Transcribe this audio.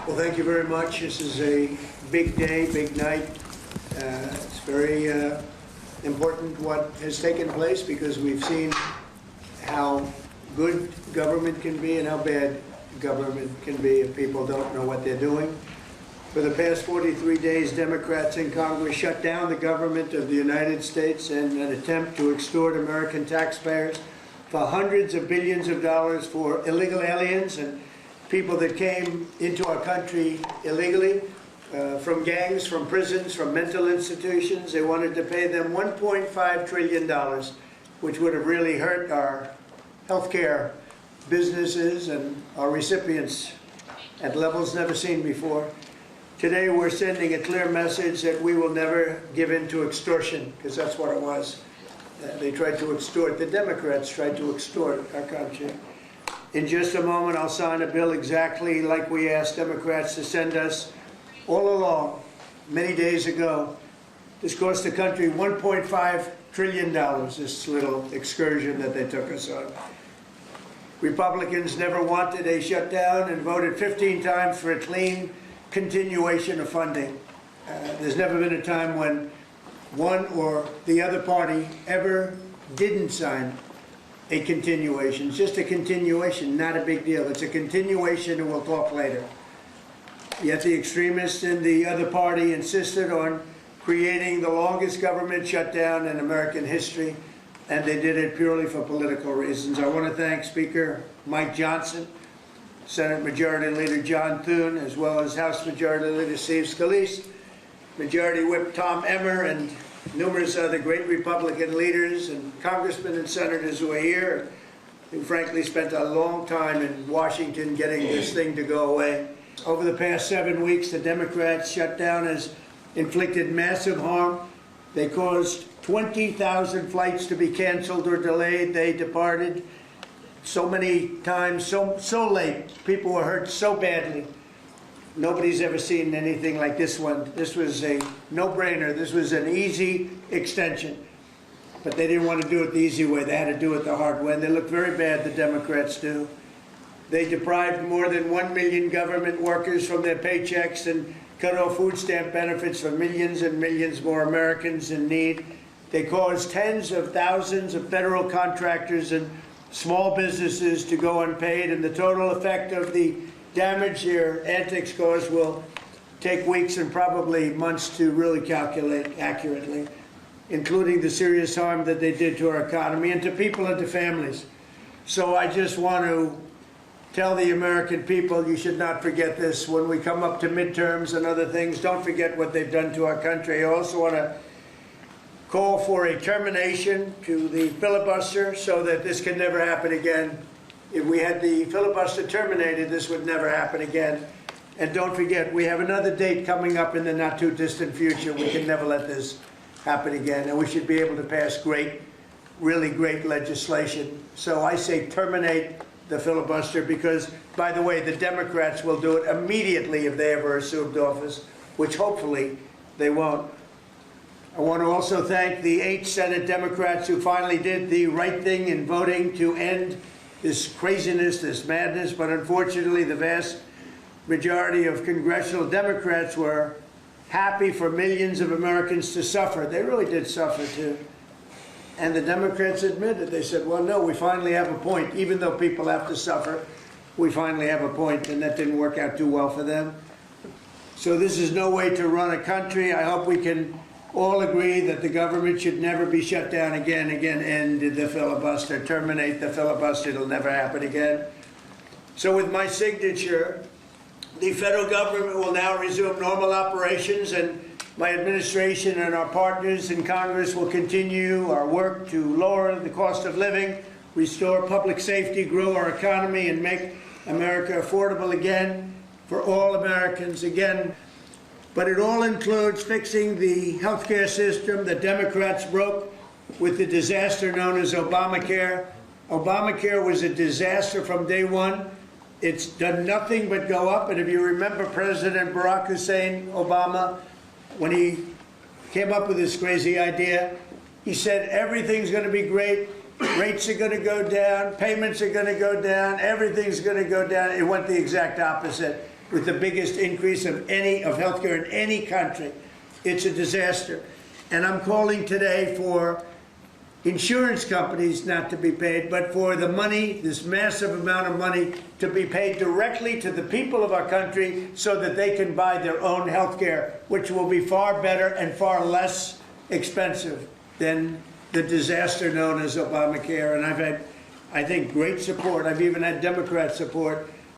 Well, thank you very much. This is a big day, big night. It's very important what has taken place because we've seen how good government can be and how bad government can be if people don't know what they're doing. For the past 43 days, Democrats in Congress shut down the government of the United States in an attempt to extort American taxpayers for hundreds of billions of dollars for illegal aliens and people that came into our country illegally, from gangs, from prisons, from mental institutions. They wanted to pay them $1.5 trillion, which would have really hurt our healthcare businesses and our recipients at levels never seen before. Today we're sending a clear message that we will never give in to extortion, because that's what it was. They tried to extort, the Democrats tried to extort our country. In just a moment, I'll sign a bill exactly like we asked Democrats to send us all along, many days ago. This cost the country $1.5 trillion, this little excursion that they took us on. Republicans never wanted a shutdown and voted 15 times for a clean continuation of funding. There's never been a time when one or the other party ever didn't sign a continuation. It's just a continuation, not a big deal. It's a continuation and we'll talk later. Yet the extremists in the other party insisted on creating the longest government shutdown in American history, and they did it purely for political reasons. I want to thank Speaker Mike Johnson, Senate Majority Leader John Thune, as well as House Majority Leader Steve Scalise, Majority Whip Tom Emmer, and numerous other great Republican leaders and congressmen and senators who are here, who frankly spent a long time in Washington getting this thing to go away. Over the past 7 weeks, the Democrats' shutdown has inflicted massive harm. They caused 20,000 flights to be canceled or delayed. They departed so many times, so late. People were hurt so badly. Nobody's ever seen anything like this one. This was a no-brainer. This was an easy extension. But they didn't want to do it the easy way. They had to do it the hard way. And they look very bad, the Democrats do. They deprived more than 1 million government workers from their paychecks and cut off food stamp benefits for millions and millions more Americans in need. They caused tens of thousands of federal contractors and small businesses to go unpaid, and the total effect of the damage their antics caused will take weeks and probably months to really calculate accurately, including the serious harm that they did to our economy and to people and to families. So I just want to tell the American people, you should not forget this. When we come up to midterms and other things, don't forget what they've done to our country. I also want to call for a termination to the filibuster so that this can never happen again. If we had the filibuster terminated, this would never happen again. And don't forget, we have another date coming up in the not too distant future. We can never let this happen again. And we should be able to pass great, really great legislation. So I say terminate the filibuster because, by the way, the Democrats will do it immediately if they ever assumed office, which hopefully they won't. I want to also thank the 8 Senate Democrats who finally did the right thing in voting to end this craziness, this madness, but unfortunately the vast majority of congressional Democrats were happy for millions of Americans to suffer. They really did suffer too. And the Democrats admitted, they said, well, no, we finally have a point. Even though people have to suffer, we finally have a point, and that didn't work out too well for them. So this is no way to run a country. I hope we can all agree that the government should never be shut down again, end the filibuster, terminate the filibuster. It'll never happen again. So with my signature, the federal government will now resume normal operations, and my administration and our partners in Congress will continue our work to lower the cost of living, restore public safety, grow our economy, and make America affordable again for all Americans again. But it all includes fixing the healthcare system that Democrats broke with the disaster known as Obamacare. Obamacare was a disaster from day one. It's done nothing but go up. And if you remember President Barack Hussein Obama, when he came up with this crazy idea, he said everything's going to be great, rates are going to go down, payments are going to go down, everything's going to go down. It went the exact opposite. with the biggest increase of healthcare in any country. It's a disaster. And I'm calling today for insurance companies not to be paid, but for the money, this massive amount of money, to be paid directly to the people of our country so that they can buy their own health care, which will be far better and far less expensive than the disaster known as Obamacare. And I've had, I think, great support. I've even had Democrat support